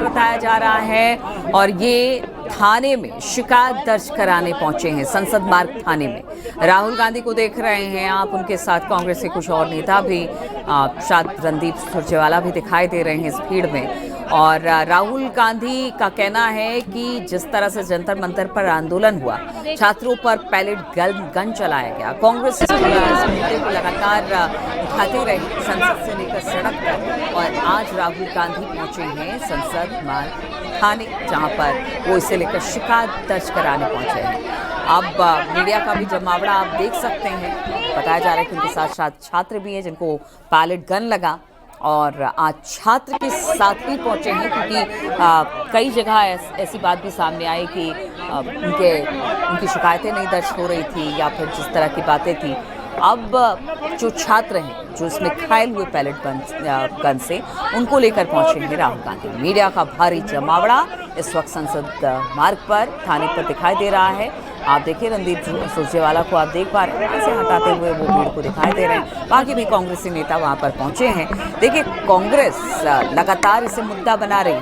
बताया जा रहा है और ये थाने में शिकायत दर्ज कराने पहुंचे हैं, संसद मार्ग थाने में। राहुल गांधी को देख रहे हैं आप, उनके साथ कांग्रेस के कुछ और नेता भी, शायद रणदीप सुरजेवाला भी दिखाई दे रहे हैं इस भीड़ में। और राहुल गांधी का कहना है कि जिस तरह से जंतर मंतर पर आंदोलन हुआ, छात्रों पर पैलेट गन चलाया गया, कांग्रेस इस मुद्दे को लगातार उठाते रही संसद से लेकर सड़क तक। और आज राहुल गांधी पहुंचे हैं संसद मार्ग थाने, जहां पर वो इसे लेकर शिकायत दर्ज कराने पहुंचे हैं। अब मीडिया का भी जमावड़ा आप देख सकते हैं। बताया जा रहा है कि उनके साथ शायद छात्र भी हैं जिनको पैलेट गन लगा, और आज छात्र के साथ भी पहुंचे हैं क्योंकि कई जगह ऐसी बात भी सामने आई कि उनकी शिकायतें नहीं दर्ज हो रही थी या फिर जिस तरह की बातें थी। अब जो छात्र हैं जो इसमें घायल हुए पैलेट गन से, उनको लेकर पहुंचे हैं राहुल गांधी। मीडिया का भारी जमावड़ा इस वक्त संसद मार्ग पर थाने पर दिखाई दे रहा है। आप देखिए रणदीप सुरजेवाला को आप देख पा रहे हैं, ऐसे हटाते हुए वो भीड़ को दिखाई दे रहे हैं। बाकी भी कांग्रेसी नेता वहां पर पहुंचे हैं। देखिए कांग्रेस लगातार इसे मुद्दा बना रही है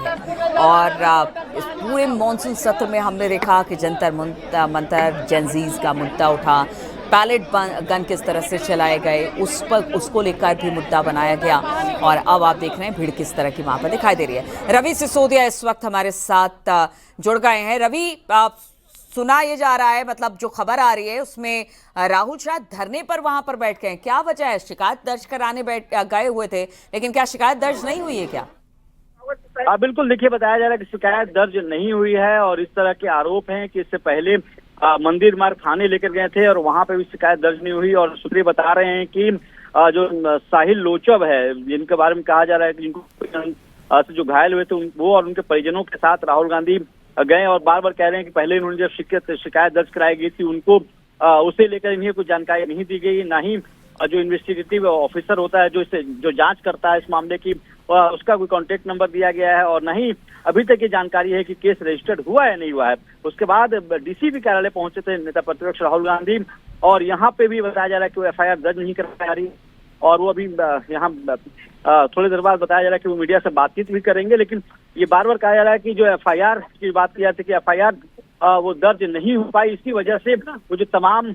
और इस पूरे मॉनसून सत्र में हमने देखा कि जंतर मंतर जेनजीज का मुद्दा उठा, पैलेट गन किस तरह से चलाए गए उसको लेकर भी मुद्दा बनाया गया। और अब आप देख रहे हैं भीड़ किस तरह की वहां पर दिखाई दे रही है। रवि सिसोदिया इस वक्त हमारे साथ जुड़ गए हैं। रवि, सुना ये जा रहा है, मतलब जो खबर आ रही है उसमें राहुल शायद धरने पर वहां पर बैठ गए हैं, क्या वजह है? शिकायत दर्ज कराने गए हुए थे, लेकिन क्या शिकायत दर्ज नहीं हुई है क्या? बिल्कुल, देखिए बताया जा रहा है कि शिकायत दर्ज नहीं हुई है और इस तरह के आरोप हैं कि इससे पहले मंदिर मार्ग थाने लेकर गए थे और वहां पे भी शिकायत दर्ज नहीं हुई। और सूत्र बता रहे हैं कि जो साहिल लोचब है, जिनके बारे में कहा जा रहा है कि जिनको जो घायल हुए थे वो और उनके परिजनों के साथ राहुल गांधी गए और बार बार कह रहे हैं कि पहले इन्होंने जब शिकायत दर्ज कराई गई थी उनको उसे लेकर इन्हें कोई जानकारी नहीं दी गई, ना ही जो इन्वेस्टिगेटिव ऑफिसर होता है जो जांच करता है इस मामले की उसका कोई कॉन्टेक्ट नंबर दिया गया है, और नहीं अभी तक ये जानकारी है कि केस रजिस्टर्ड हुआ है नहीं हुआ है। उसके बाद डीसीपी कार्यालय पहुंचे थे नेता प्रतिपक्ष राहुल गांधी और यहाँ पे भी बताया जा रहा है कि वो एफआईआर दर्ज नहीं कर पा रही और वो अभी यहाँ थोड़ी देर बाद बताया जा रहा है कि वो मीडिया से बातचीत भी करेंगे। लेकिन ये बार बार कहा जा रहा है कि जो एफआईआर की बात की जाती है कि एफआईआर वो दर्ज नहीं हो पाई, इसकी वजह से वो जो तमाम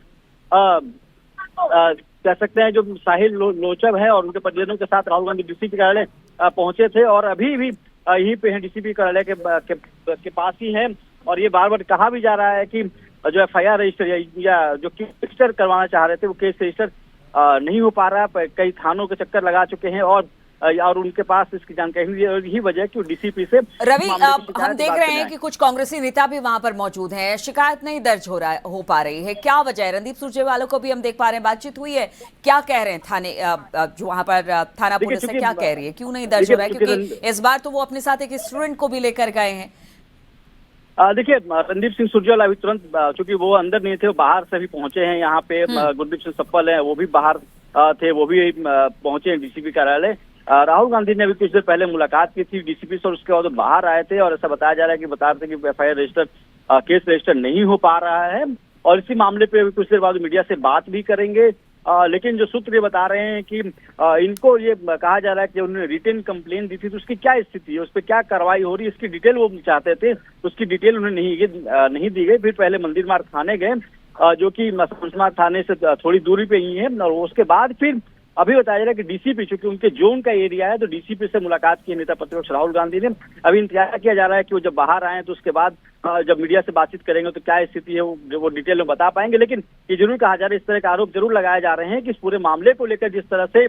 कह सकते हैं जो साहिल लोचब है और उनके परिजनों के साथ राहुल गांधी डीसीपी कार्यालय पहुंचे थे और अभी भी यहीं पे हैं डीसीपी कार्यालय के पास ही हैं। और ये बार बार कहा भी जा रहा है कि जो एफआईआर रजिस्टर या जो केस रजिस्टर करवाना चाह रहे थे वो केस रजिस्टर नहीं हो पा रहा है। कई थानों के चक्कर लगा चुके हैं और उनके पास इसकी जानकारी यही वजह है कि वो डीसीपी से। रवि, हम देख रहे हैं कि कुछ कांग्रेसी नेता भी वहां पर मौजूद हैं, शिकायत नहीं दर्ज हो पा रही है, क्या वजह है? रणदीप सुरजेवाला को भी हम देख पा रहे हैं, बातचीत हुई है, क्या कह रहे हैं थाने जो वहां पर थाना पुलिस है, क्या कह रही है, क्यों नहीं दर्ज हो रहा है? क्योंकि इस बार तो वो अपने साथ एक स्टूडेंट को भी लेकर गए हैं। देखिए रणदीप सिंह सुरजेवाला अभी तुरंत, चूंकि वो अंदर नहीं थे, वो बाहर से भी पहुंचे हैं यहाँ पे। गुरदीप सिंह सप्पल है, वो भी बाहर थे, वो भी पहुंचे हैं डीसीपी कार्यालय। राहुल गांधी ने अभी कुछ देर पहले मुलाकात की थी डीसीपी से और उसके बाद बाहर आए थे और ऐसा बताया जा रहा है कि बता रहे थे कि एफआईआर रजिस्टर केस रजिस्टर नहीं हो पा रहा है और इसी मामले पे अभी कुछ देर बाद मीडिया से बात भी करेंगे। लेकिन जो सूत्र ये बता रहे हैं कि इनको ये कहा जा रहा है कि उन्होंने रिटेन कंप्लेन दी थी तो उसकी क्या स्थिति है, उस पर क्या कार्रवाई हो रही है, इसकी डिटेल वो चाहते थे, उसकी डिटेल उन्हें नहीं दी गई। फिर पहले मंदिर मार्ग थाने गए जो कि मार्ग थाने से थोड़ी दूरी पे ही है और उसके बाद फिर अभी बताया जा रहा है कि डीसीपी, चूंकि उनके जोन का एरिया है तो डीसीपी से मुलाकात की नेता प्रतिपक्ष राहुल गांधी ने। अभी इंतजार किया जा रहा है कि वो जब बाहर आए तो उसके बाद जब मीडिया से बातचीत करेंगे तो क्या स्थिति है वो डिटेल में बता पाएंगे। लेकिन ये जरूर कहा जा रहा है, इस तरह के आरोप जरूर लगाए जा रहे हैं कि इस पूरे मामले को लेकर जिस तरह से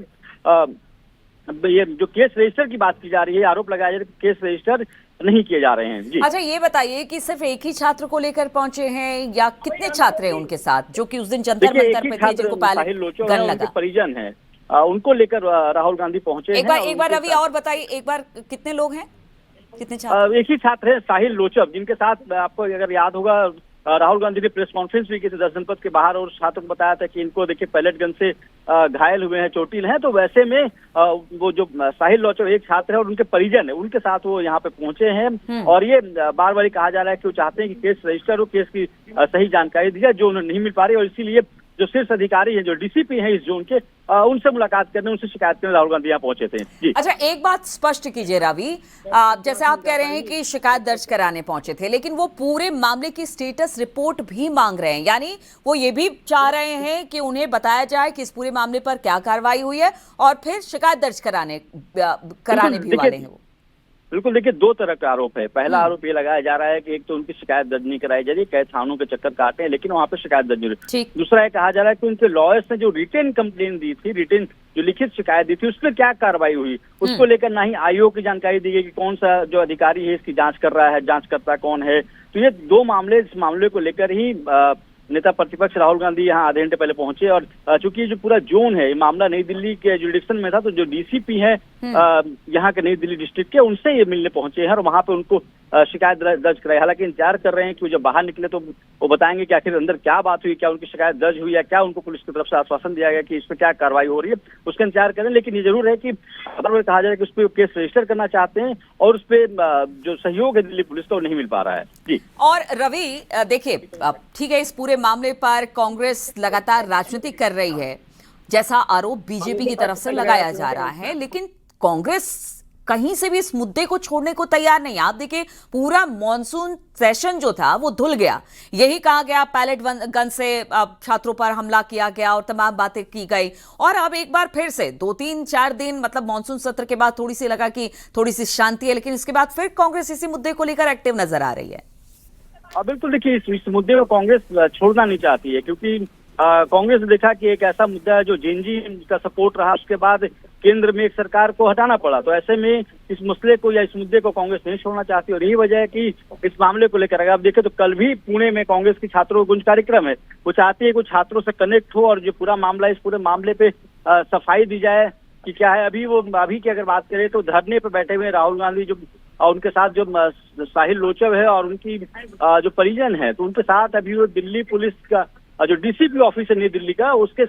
ये जो केस रजिस्टर की बात की जा रही है, आरोप लगाया जा रहा है कि केस रजिस्टर नहीं किए जा रहे हैं। जी अच्छा, ये बताइए कि सिर्फ एक ही छात्र को लेकर पहुंचे हैं या कितने छात्र हैं उनके साथ जो कि उस दिन जंतर मंतर पे थे, जिनको पैलेट गन लगा? परिजन है, उनको लेकर राहुल गांधी पहुंचे हैं। एक बार रवि और बताइए, एक बार कितने लोग हैं, कितने छात्र? एक ही छात्र है साहिल लोचब, जिनके साथ आपको अगर याद होगा राहुल गांधी ने प्रेस कॉन्फ्रेंस भी की थी 10 जनपद के बाहर, और छात्रों को बताया था कि इनको देखिए पैलेट गन से घायल हुए हैं, चोटिल हैं। तो वैसे में वो जो साहिल लोचर एक छात्र है और उनके परिजन है, उनके साथ वो यहाँ पे पहुंचे हैं। और ये बार बार कहा जा रहा है कि वो चाहते हैं कि केस रजिस्टर हो, केस की सही जानकारी दी जाए, जो उन्हें नहीं मिल पा रही। और इसीलिए जो शीर्ष अधिकारी हैं, जो डीसीपी हैं इस जोन के, उनसे मुलाकात करने, उनसे शिकायत करने राहुल गांधी यहाँ पहुंचे थे। जी अच्छा, एक बात स्पष्ट कीजिए रवि, जैसे आप कह रहे हैं कि शिकायत दर्ज कराने पहुंचे थे, लेकिन वो पूरे मामले की स्टेटस रिपोर्ट भी मांग रहे हैं, यानी वो ये भी चाह रहे हैं कि उन्हें बताया जाए कि इस पूरे मामले पर क्या कार्रवाई हुई है, और फिर शिकायत दर्ज कराने भी वाले हैं वो। बिल्कुल, देखिए दो तरह का आरोप है। पहला आरोप ये लगाया जा रहा है कि एक तो उनकी शिकायत दर्ज नहीं कराई जा रही, कई थानों के चक्कर काटे हैं लेकिन वहां पे शिकायत दर्ज नहीं हुई। दूसरा ये कहा जा रहा है कि उनके लॉयर्स ने जो रिटेन कंप्लेन दी थी, रिटेन जो लिखित शिकायत दी थी, उस पर क्या कार्रवाई हुई, उसको लेकर ना ही आयोग की जानकारी दी गई कि कौन सा जो अधिकारी है इसकी जांच कर रहा है, जांचकर्ता कौन है। तो ये दो मामले, इस मामले को लेकर ही नेता प्रतिपक्ष राहुल गांधी यहाँ आधे घंटे पहले पहुंचे। और चूंकि जो पूरा जोन है, ये मामला नई दिल्ली के जुरिडिक्शन में था, तो जो डीसीपी है यहाँ के नई दिल्ली डिस्ट्रिक्ट के, उनसे ये मिलने पहुंचे हैं और वहां पे उनको शिकायत दर्ज कराई। हालांकि इंतजार कर रहे हैं कि वो जब बाहर निकले तो वो बताएंगे कि आखिर अंदर क्या बात हुई, क्या उनकी शिकायत दर्ज हुई, या क्या उनको पुलिस की तरफ से आश्वासन दिया गया कि इस पर क्या कार्रवाई हो रही है, उसका इंतजार करें। लेकिन ये जरूर है कि खबर में कहा जाए कि उस पर केस रजिस्टर करना चाहते हैं और उस पर जो सहयोग है दिल्ली पुलिस का वो नहीं मिल पा रहा है। जी, और रवि देखिए, ठीक है, इस पूरे मामले पर कांग्रेस लगातार राजनीति कर रही है, जैसा आरोप बीजेपी की तरफ से लगाया जा रहा है, लेकिन कांग्रेस कहीं से भी इस मुद्दे को छोड़ने को तैयार नहीं। आप देखिए, पूरा मॉनसून सेशन जो था वो धुल गया, यही कहा गया पैलेट गन से छात्रों पर हमला किया गया और तमाम बातें की गई, और अब एक बार फिर से 2-3-4 दिन, मतलब मॉनसून सत्र के बाद थोड़ी सी लगा कि थोड़ी सी शांति है, लेकिन इसके बाद फिर कांग्रेस इसी मुद्दे को लेकर एक्टिव नजर आ रही है। बिल्कुल, देखिए इस मुद्दे को कांग्रेस छोड़ना नहीं चाहती है, क्योंकि कांग्रेस ने देखा कि एक ऐसा मुद्दा है जो जेएनजी का सपोर्ट रहा, उसके बाद केंद्र में एक सरकार को हटाना पड़ा। तो ऐसे में इस मसले को या इस मुद्दे को कांग्रेस नहीं छोड़ना चाहती, और यही वजह है कि इस मामले को लेकर अगर आप देखें तो कल भी पुणे में कांग्रेस की छात्रों गुंज कार्यक्रम है। वो चाहती है कि छात्रों से कनेक्ट हो और जो पूरा मामला, इस पूरे मामले पे सफाई दी जाए कि क्या है। अभी की अगर बात करें तो धरने पर बैठे हुए राहुल गांधी, जो उनके साथ जो साहिल लोचर है और उनकी जो परिजन है, तो उनके साथ अभी वो दिल्ली पुलिस का जो डीसीपी ऑफिस है नई दिल्ली का, उसके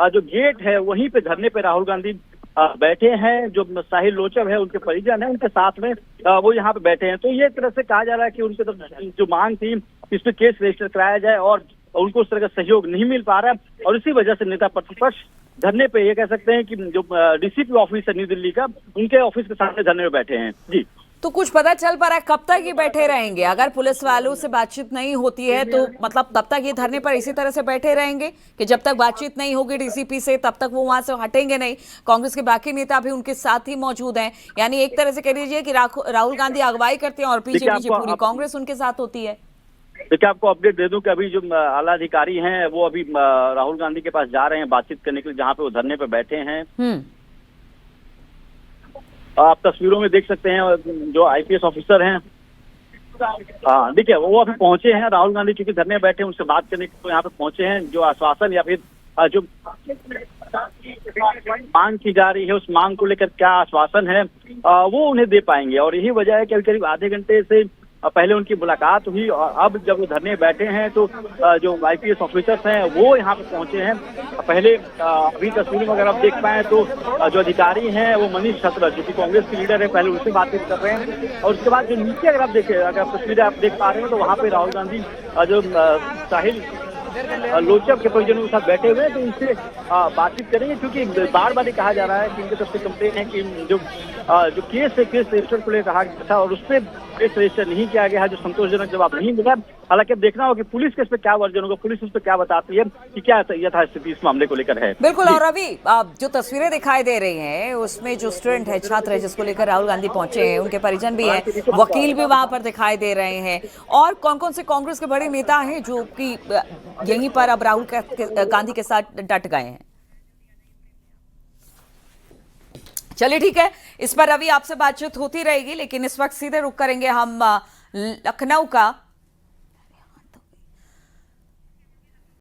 जो गेट है वहीं पे धरने पे राहुल गांधी बैठे हैं। जो साहिल लोचर है, उनके परिजन है, उनके साथ में वो यहाँ पे बैठे हैं। तो ये तरह से कहा जा रहा है कि उनके तरफ जो मांग थी इस पे केस रजिस्टर कराया जाए, और उनको उस तरह का सहयोग नहीं मिल पा रहा है, और इसी वजह से नेता प्रतिपक्ष धरने पे, ये कह सकते हैं कि जो डीसीपी ऑफिस है नई दिल्ली का, उनके ऑफिस के सामने धरने पे बैठे हैं। जी, तो कुछ पता चल पा रहा है कब तक ये बैठे रहेंगे? अगर पुलिस वालों से बातचीत नहीं होती है तो मतलब तब तक ये धरने पर इसी तरह से बैठे रहेंगे कि जब तक बातचीत नहीं होगी डीसीपी से, तब तक वो वहां से हटेंगे नहीं? कांग्रेस के बाकी नेता भी उनके साथ ही मौजूद हैं, यानी एक तरह से कह लीजिए कि राहुल गांधी अगुवाई करते हैं और पीछे पूरी कांग्रेस उनके साथ होती है। देखिए, आपको अपडेट दे दूं कि अभी जो आला अधिकारी हैं वो अभी राहुल गांधी के पास जा रहे हैं बातचीत करने के लिए, जहाँ पे वो धरने पे बैठे हैं। आप तस्वीरों में देख सकते हैं जो आईपीएस ऑफिसर हैं। हाँ, देखिए वो अभी पहुंचे हैं। राहुल गांधी चूंकि धरने बैठे हैं, उनसे बात करने के लिए यहाँ पे पहुंचे हैं। जो आश्वासन या फिर जो मांग की जा रही है, उस मांग को लेकर क्या आश्वासन है वो उन्हें दे पाएंगे। और यही वजह है कि करीब आधे घंटे से पहले उनकी मुलाकात हुई, और अब जब वो धरने बैठे हैं तो जो आईपीएस ऑफिसर्स हैं वो यहाँ पे पहुंचे हैं। पहले अभी तस्वीर में अगर आप देख पाए तो जो अधिकारी हैं वो मनीष छत्तर, जो कि कांग्रेस के लीडर है, पहले उनसे बातचीत कर रहे हैं। और उसके बाद जो नीचे अगर आप देखें, अगर तस्वीरें आप देख पा रहे हो, तो वहाँ पे राहुल गांधी जो साहिल लोचर के परिजनों के साथ बैठे हुए हैं, तो उनसे बातचीत करेंगे। क्योंकि बार बार कहा जा रहा है कि इनकी तरफ से कंप्लेन है कि जो केस है, केस रजिस्टर को लेकर कहा गया था और उस पर केस रजिस्टर नहीं किया गया है, जो संतोषजनक जवाब नहीं मिला। हालांकि अब देखना होगा कि पुलिस के इस पर क्या वर्जन होगा, पुलिस उस पर क्या बताती है कि क्या यथास्थिति इस मामले को लेकर है। बिल्कुल, और अभी जो तस्वीरें दिखाई दे रही हैं उसमें जो स्टूडेंट है, छात्र है, जिसको लेकर राहुल गांधी पहुंचे हैं, उनके परिजन भी हैं, वकील भी वहां पर दिखाई दे रहे हैं, और कौन कौन से कांग्रेस के बड़े नेता हैं जो कि यहीं पर अब राहुल गांधी के साथ डट गए हैं। चलिए ठीक है, इस पर रवि आपसे बातचीत होती रहेगी, लेकिन इस वक्त सीधे रुक करेंगे हम लखनऊ का,